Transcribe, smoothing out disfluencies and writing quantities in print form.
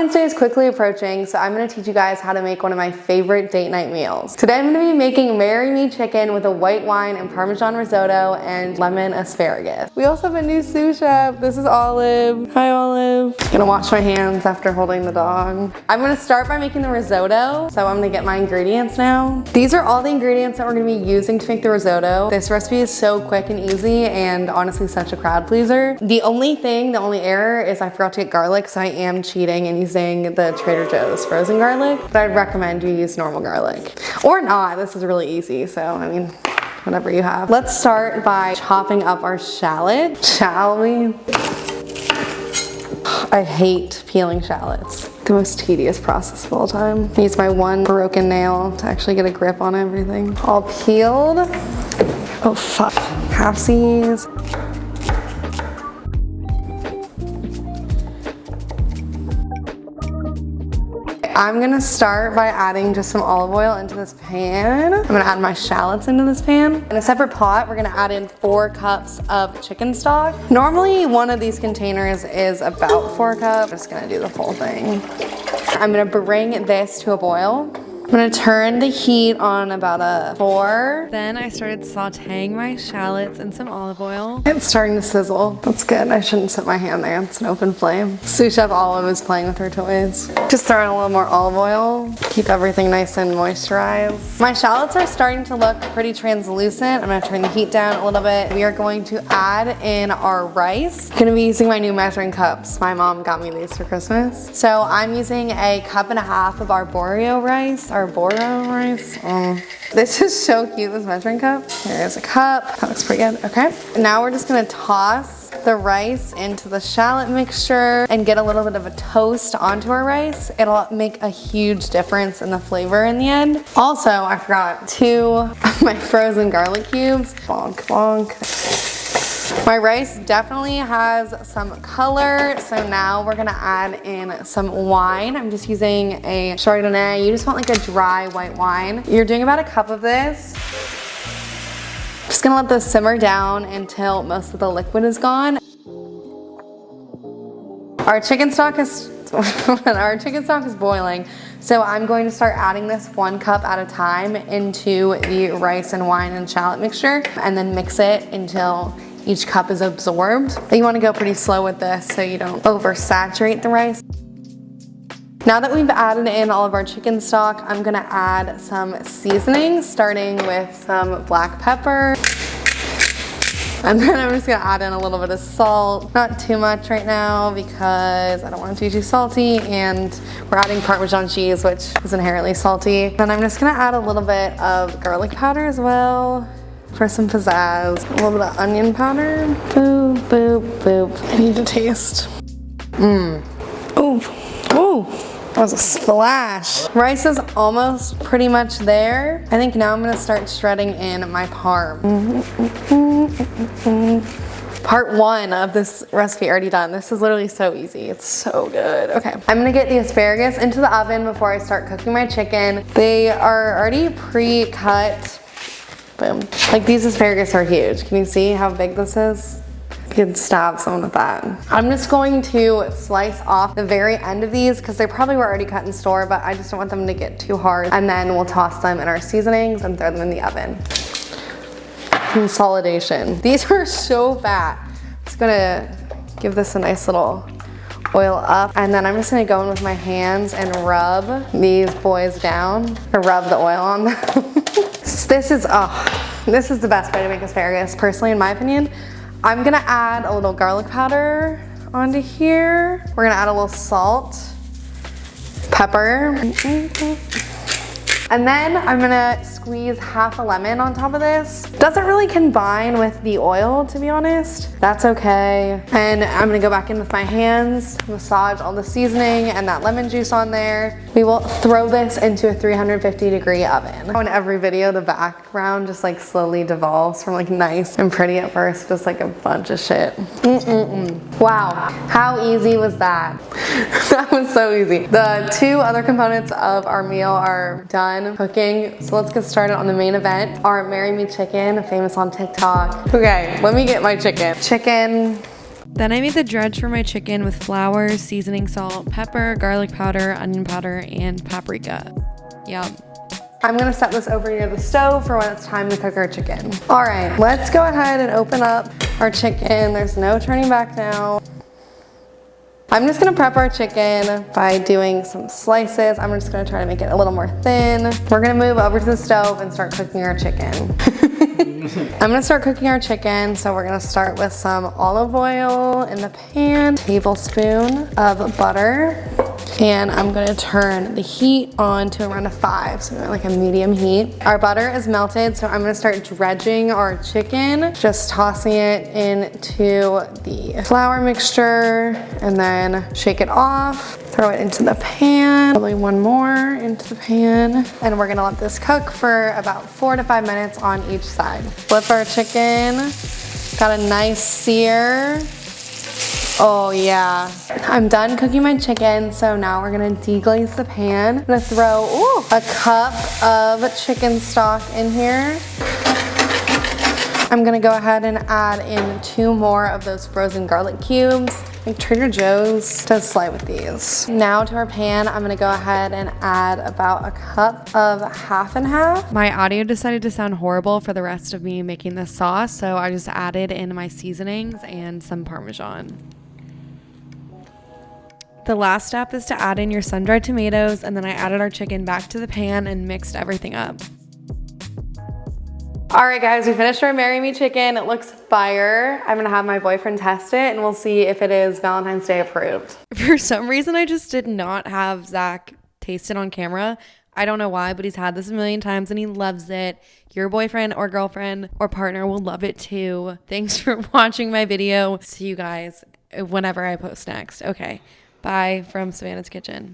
Valentine's Day is quickly approaching, so I'm gonna teach you guys how to make one of my favorite date night meals. Today I'm gonna be making Marry Me chicken with a white wine and Parmesan risotto and lemon asparagus. We also have a new sous chef. This is Olive. Hi, Olive. I'm gonna wash my hands after holding the dog. I'm gonna start by making the risotto, so I'm gonna get my ingredients now. These are all the ingredients that we're gonna be using to make the risotto. This recipe is so quick and easy and honestly such a crowd pleaser. The only error is I forgot to get garlic, so I am cheating and using the Trader Joe's frozen garlic, but I'd recommend you use normal garlic. Or not, this is really easy, so I mean, whatever you have. Let's start by chopping up our shallot, shall we? I hate peeling shallots. The most tedious process of all time. I use my one broken nail to actually get a grip on everything. All peeled. Oh fuck, halfsies. I'm gonna start by adding just some olive oil into this pan. I'm gonna add my shallots into this pan. In a separate pot, we're gonna add in 4 cups of chicken stock. Normally, one of these containers is about 4 cups. I'm just gonna do the whole thing. I'm gonna bring this to a boil. I'm gonna turn the heat on about a 4. Then I started sauteing my shallots in some olive oil. It's starting to sizzle. That's good. I shouldn't set my hand there. It's an open flame. Sous Chef Olive is playing with her toys. Just throw in a little more olive oil. Keep everything nice and moisturized. My shallots are starting to look pretty translucent. I'm gonna turn the heat down a little bit. We are going to add in our rice. I'm gonna be using my new measuring cups. My mom got me these for Christmas. So I'm using a 1.5 cups of arborio rice. Arboro rice. This is so cute, this measuring cup. Here's a cup. That looks pretty good. Okay. Now we're just gonna toss the rice into the shallot mixture and get a little bit of a toast onto our rice. It'll make a huge difference in the flavor in the end. Also, I forgot 2 of my frozen garlic cubes. Bonk, bonk. My rice definitely has some color, so now we're gonna add in some wine. I'm just using a Chardonnay. You just want like a dry white wine. You're doing about 1 cup of this. Just gonna let this simmer down until most of the liquid is gone. Our chicken stock is boiling, so I'm going to start adding this 1 cup at a time into the rice and wine and shallot mixture, and then mix it until each cup is absorbed. You want to go pretty slow with this so you don't oversaturate the rice. Now that we've added in all of our chicken stock, I'm gonna add some seasonings, starting with some black pepper. And then I'm just gonna add in a little bit of salt. Not too much right now because I don't want it to be too salty, and we're adding Parmesan cheese, which is inherently salty. Then I'm just gonna add a little bit of garlic powder as well, for some pizzazz. A little bit of onion powder. Boop, boop, boop. I need to taste. Ooh, ooh, that was a splash. Rice is almost pretty much there. I think now I'm gonna start shredding in my parm. Part 1 of this recipe already done. This is literally so easy. It's so good. Okay, I'm gonna get the asparagus into the oven before I start cooking my chicken. They are already pre-cut. Boom. Like, these asparagus are huge. Can you see how big this is? You could stab someone with that. I'm just going to slice off the very end of these because they probably were already cut in store, but I just don't want them to get too hard. And then we'll toss them in our seasonings and throw them in the oven. Consolidation. These are so fat. Just gonna give this a nice little oil up, and then I'm just gonna go in with my hands and rub these boys down, or rub the oil on them. This is the best way to make asparagus, personally, in my opinion. I'm gonna add a little garlic powder onto here. We're gonna add a little salt, pepper, and then I'm gonna squeeze half a lemon on top of this. Doesn't really combine with the oil, to be honest. That's okay. And I'm gonna go back in with my hands, massage all the seasoning and that lemon juice on there. We will throw this into a 350-degree oven. In every video, the background just like slowly devolves from like nice and pretty at first, just like a bunch of shit. Wow, how easy was that? That was so easy. The 2 other components of our meal are done cooking, so let's get started on the main event, our Marry Me chicken, famous on TikTok. Okay, let me get my chicken. Chicken, Then I made the dredge for my chicken with flour, seasoning salt, pepper, garlic powder, onion powder, and paprika. Yum. I'm gonna set this over near the stove for when it's time to cook our chicken. All right, let's go ahead and open up our chicken. There's no turning back now. I'm just gonna prep our chicken by doing some slices. I'm just gonna try to make it a little more thin. We're gonna move over to the stove and start cooking our chicken. I'm gonna start cooking our chicken, so we're gonna start with some olive oil in the pan, tablespoon of butter, and I'm gonna turn the heat on to around a 5, so like a medium heat. Our butter is melted, so I'm gonna start dredging our chicken, just tossing it into the flour mixture, and then shake it off. Throw it into the pan, probably one more into the pan. And we're gonna let this cook for about 4 to 5 minutes on each side. Flip our chicken, got a nice sear. Oh yeah. I'm done cooking my chicken, so now we're gonna deglaze the pan. I'm gonna throw a cup of chicken stock in here. I'm gonna go ahead and add in 2 more of those frozen garlic cubes. I think Trader Joe's does slide with these. Now to our pan, I'm gonna go ahead and add about a cup of half and half. My audio decided to sound horrible for the rest of me making this sauce, so I just added in my seasonings and some Parmesan. The last step is to add in your sun-dried tomatoes, and then I added our chicken back to the pan and mixed everything up. All right, guys, we finished our Marry Me chicken. It looks fire. I'm gonna have my boyfriend test it, and we'll see if it is Valentine's Day approved. For some reason, I just did not have Zach taste it on camera. I don't know why, but he's had this a million times and he loves it. Your boyfriend or girlfriend or partner will love it too. Thanks for watching my video. See you guys whenever I post next. Okay, bye from Savannah's Kitchen.